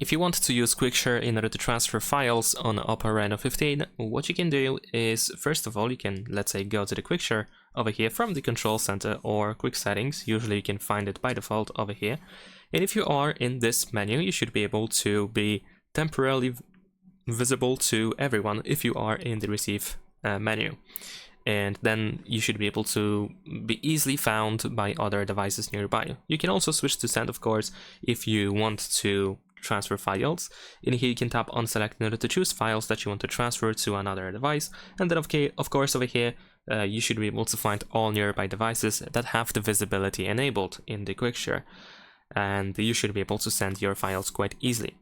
If you want to use Quick Share in order to transfer files on OPPO Reno 15, what you can do is, first of all, you can, let's say, go to the Quick Share over here from the Control Center or Quick Settings. Usually you can find it by default over here. And if you are in this menu, you should be able to be temporarily visible to everyone if you are in the Receive menu. And then you should be able to be easily found by other devices nearby. You can also switch to Send, of course, if you want to transfer files. In here you can tap on Select in order to choose files that you want to transfer to another device, and then of course over here you should be able to find all nearby devices that have the visibility enabled in the Quick Share, and you should be able to send your files quite easily.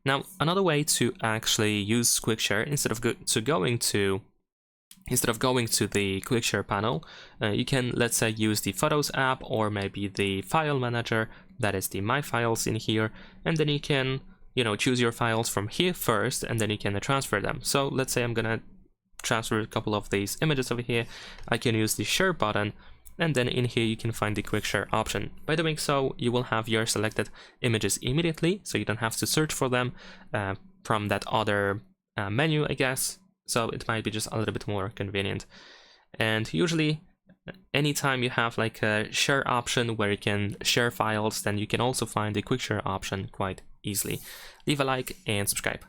Now, another way to actually use Quick Share, instead of going to the Quick Share panel, you can, let's say, use the Photos app or maybe the File Manager, that is the My Files in here, and then you can, choose your files from here first, and then you can transfer them. So let's say I'm gonna transfer a couple of these images over here. I can use the Share button, and then in here you can find the Quick Share option. By doing so, you will have your selected images immediately, so you don't have to search for them from that other menu, I guess. So it might be just a little bit more convenient. And usually, anytime you have like a share option where you can share files, then you can also find the Quick Share option quite easily. Leave a like and subscribe.